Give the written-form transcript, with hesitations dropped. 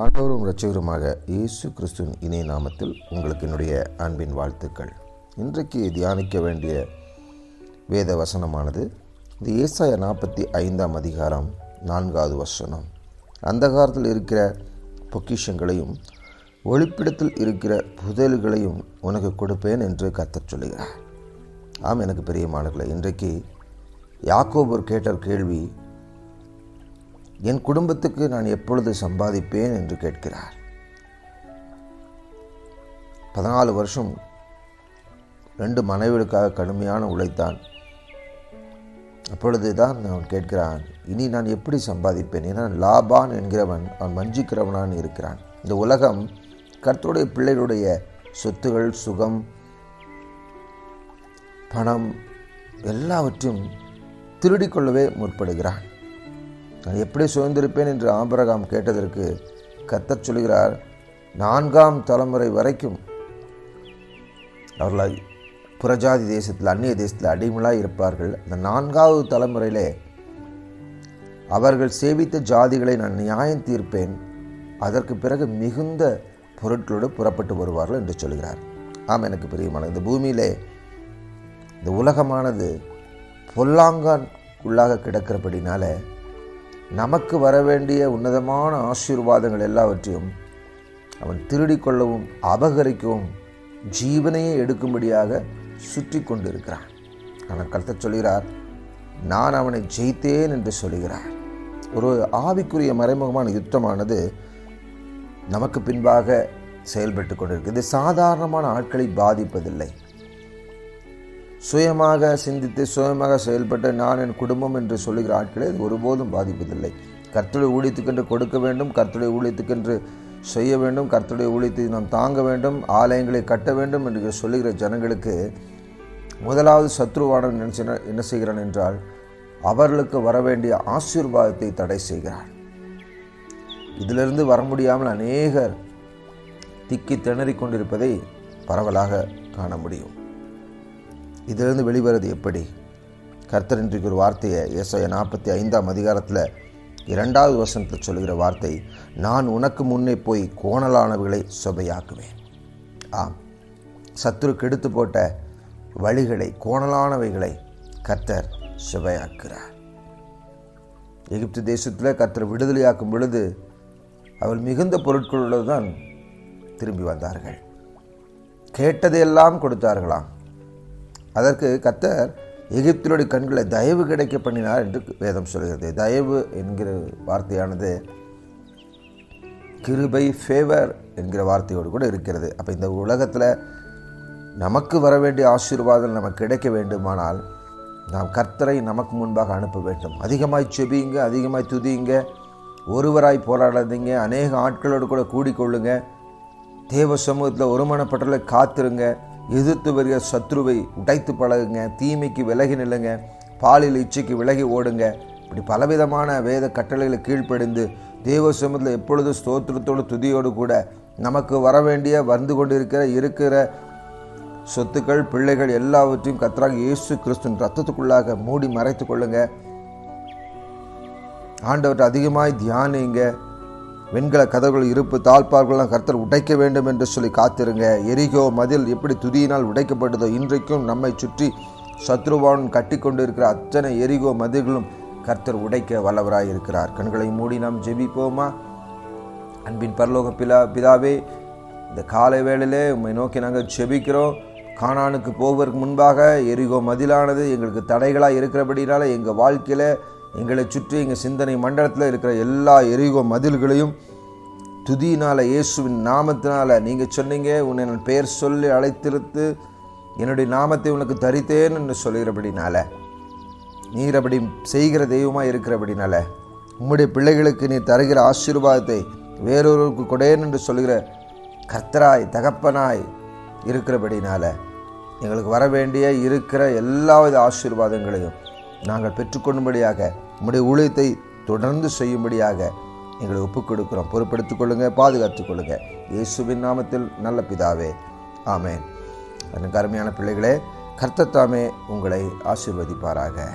ஆண்டவரும் இரட்சகருமாக இயேசு கிறிஸ்துவின் இணைய நாமத்தில் உங்களுக்கு என்னுடைய அன்பின் வாழ்த்துக்கள். இன்றைக்கு தியானிக்க வேண்டிய வேத வசனமானது இந்த ஏசாயா 45 அதிகாரம் 4வது வசனம். அந்தகாரத்தில் இருக்கிற பொக்கிஷங்களையும் ஒளிப்பிடத்தில் இருக்கிற புதையல்களையும் உனக்கு கொடுப்பேன் என்று கர்த்தர் சொல்லுகிறார். ஆம், எனக்கு பிரியமானவர்களே, இன்றைக்கு யாக்கோபு கேட்ட கேள்வி, என் குடும்பத்துக்கு நான் எப்பொழுது சம்பாதிப்பேன் என்று கேட்கிறார். 14 வருஷம் 2 மனைவிகளுக்காக கடுமையான உழைத்தான். அப்பொழுது தான் அவன் கேட்கிறான், இனி நான் எப்படி சம்பாதிப்பேன்? ஏன்னா லாபான் என்கிறவன் அவன் வஞ்சிக்கிறவனான் இருக்கிறான். இந்த உலகம் கர்த்தருடைய பிள்ளைகளுடைய சொத்துகள், சுகம், பணம் எல்லாவற்றையும் திருடிக்கொள்ளவே முற்படுகிறான். நான் எப்படி சுதந்திரிப்பேன் என்று ஆபிரகாம் கேட்டதற்கு கர்த்தர் சொல்கிறார், 4ஆம் தலைமுறை வரைக்கும் அவர்கள் புறஜாதி தேசத்தில், அந்நிய தேசத்தில் அடிமையாக இருப்பார்கள். அந்த 4வது தலைமுறையிலே அவர்கள் சேவித்த ஜாதிகளை நான் நியாயம் தீர்ப்பேன். அதற்கு பிறகு மிகுந்த பொருட்களோடு புறப்பட்டு வருவார்கள் என்று சொல்கிறார். ஆம், எனக்கு பிரியமான இந்த பூமியிலே இந்த உலகமானது பொல்லாங்கான் கிடக்கிறபடினால நமக்கு வரவேண்டிய உன்னதமான ஆசீர்வாதங்கள் எல்லாவற்றையும் அவன் திருடிக்கொள்ளவும் அபகரிக்கவும் ஜீவனையே எடுக்கும்படியாக சுற்றி கொண்டிருக்கிறான். ஆனால் கர்த்தர் சொல்கிறார், நான் அவனை ஜெயித்தேன் என்று சொல்கிறார். ஒரு ஆவிக்குரிய மறைமுகமான யுத்தமானது நமக்கு பின்பாக செயல்பட்டு கொண்டிருக்கு. இது சாதாரணமான ஆட்களை பாதிப்பதில்லை. சுயமாக சிந்தித்து சுயமாக செயல்பட்டு நான் என் குடும்பம் என்று சொல்லுகிற ஆட்களை அது ஒருபோதும் பாதிப்பதில்லை. கர்த்தருடைய ஊழியத்துக்கென்று கொடுக்க வேண்டும், கர்த்தருடைய ஊழியத்துக்கென்று செய்ய வேண்டும், கர்த்தருடைய ஊழியத்தை நாம் தாங்க வேண்டும், ஆலயங்களை கட்ட வேண்டும் என்று சொல்லுகிற ஜனங்களுக்கு முதலாவது சத்ருவானவன் என்ன செய்கிறான் என்றால், அவர்களுக்கு வரவேண்டிய ஆசீர்வாதத்தை தடை செய்கிறார். இதிலிருந்து வர முடியாமல் அநேகர் திக்கி திணறிக் கொண்டிருப்பதை பரவலாக காண முடியும். இதிலிருந்து வெளிவருவது எப்படி? கர்த்தர் இன்றைக்கு ஒரு வார்த்தையை ஏசாயா 45 அதிகாரத்தில் 2வது வசனத்தில் சொல்லுகிற வார்த்தை, நான் உனக்கு முன்னே போய் கோணலானவைகளை சுபையாக்குவேன். ஆம், சத்துரு கெடுத்து போட்ட வழிகளை, கோணலானவைகளை கர்த்தர் சுபையாக்குகிறார். எகிப்து தேசத்தில் கர்த்தர் விடுதலையாக்கும் பொழுது அவள் மிகுந்த பொருட்களோடு தான் திரும்பி வந்தார்கள். கேட்டதையெல்லாம் கொடுத்தார்களாம். அதற்கு கர்த்தர் எகிப்தினுடைய கண்களை தயவு கிடைக்க பண்ணினார் என்று வேதம் சொல்கிறது. தயவு என்கிற வார்த்தையானது கிருபை, ஃபேவர் என்கிற வார்த்தையோடு கூட இருக்கிறது. அப்போ இந்த உலகத்தில் நமக்கு வர வேண்டிய ஆசீர்வாதம் நமக்கு கிடைக்க வேண்டுமானால் நாம் கர்த்தரை நமக்கு முன்பாக அனுப்ப வேண்டும். அதிகமாய் செபியுங்க, அதிகமாய் துதியுங்க, ஒருவராய் போராடாதீங்க, அநேக ஆட்களோடு கூட கூடிக்கொள்ளுங்க, தேவ சமூகத்தில் ஒருமனப்பட்டலை காத்திருங்க, எதிர்த்து வருகிற சத்ருவை உடைத்து பழகுங்க, தீமைக்கு விலகி நில்லுங்க, பாலியல் இச்சைக்கு விலகி ஓடுங்க. இப்படி பலவிதமான வேத கட்டளைகளை கீழ்ப்படிந்து தேவ சமூகத்தில் எப்பொழுதும் ஸ்தோத்திரத்தோடு துதியோடு கூட நமக்கு வர வேண்டிய வந்து இருக்கிற சொத்துக்கள், பிள்ளைகள் எல்லாவற்றையும் கர்த்தராகிய இயேசு கிறிஸ்துவின் ரத்தத்துக்குள்ளாக மூடி மறைத்து கொள்ளுங்க. ஆண்டவற்றை அதிகமாய் தியானிங்க. வெண்கல கதவுகள் இருப்பு தாழ்பார்களெல்லாம் கர்த்தர் உடைக்க வேண்டும் என்று சொல்லி காத்திருங்க. எரிகோ மதில் எப்படி துதியினால் உடைக்கப்பட்டதோ, இன்றைக்கும் நம்மை சுற்றி சத்ருவான் கட்டி கொண்டு இருக்கிற அத்தனை எரிகோ மதில்களும் கர்த்தர் உடைக்க வல்லவராய் இருக்கிறார். கண்களை மூடி நாம் ஜெபிப்போமா? அன்பின் பரலோக பிதாவே, இந்த காலை வேளையிலே உம்மை நோக்கி நாங்கள் ஜெபிக்கிறோம். கானானுக்கு போவதற்கு முன்பாக எரிகோ மதிலானது எங்களுக்கு தடைகளாக இருக்கிறபடினால எங்கள் வாழ்க்கையில், எங்களை சுற்றி எங்கள் சிந்தனை மண்டலத்தில் இருக்கிற எல்லா எரிகோ மதில்களையும் துதியினால், இயேசுவின் நாமத்தினால், நீங்கள் சொன்னீங்க, உன்னை நான் பெயர் சொல்லி அழைத்திருத்து என்னுடைய நாமத்தை உனக்கு தரித்தேன் என்று சொல்கிறபடினால, நீர் அப்படி செய்கிற தெய்வமாக இருக்கிறபடினால, உம்முடைய பிள்ளைகளுக்கு நீ தருகிற ஆசீர்வாதத்தை வேறொருவருக்கு கொடேன் என்று சொல்கிற கர்த்தராய் தகப்பனாய் இருக்கிறபடினால, எங்களுக்கு வர வேண்டிய இருக்கிற எல்லாவித ஆசீர்வாதங்களையும் நாங்கள் பெற்றுக்கொள்ளும்படியாக, உம்முடைய ஊழியத்தை தொடர்ந்து செய்யும்படியாக எங்களை ஒப்புக் கொடுக்கிறோம். பொறுப்படுத்திக் கொள்ளுங்க, பாதுகாத்துக் கொள்ளுங்க. இயேசுவின் நாமத்தில் நல்ல பிதாவே, ஆமேன். எனக்கு அருமையான பிள்ளைகளே, கர்த்தர் தாமே உங்களை ஆசீர்வதிப்பாராக.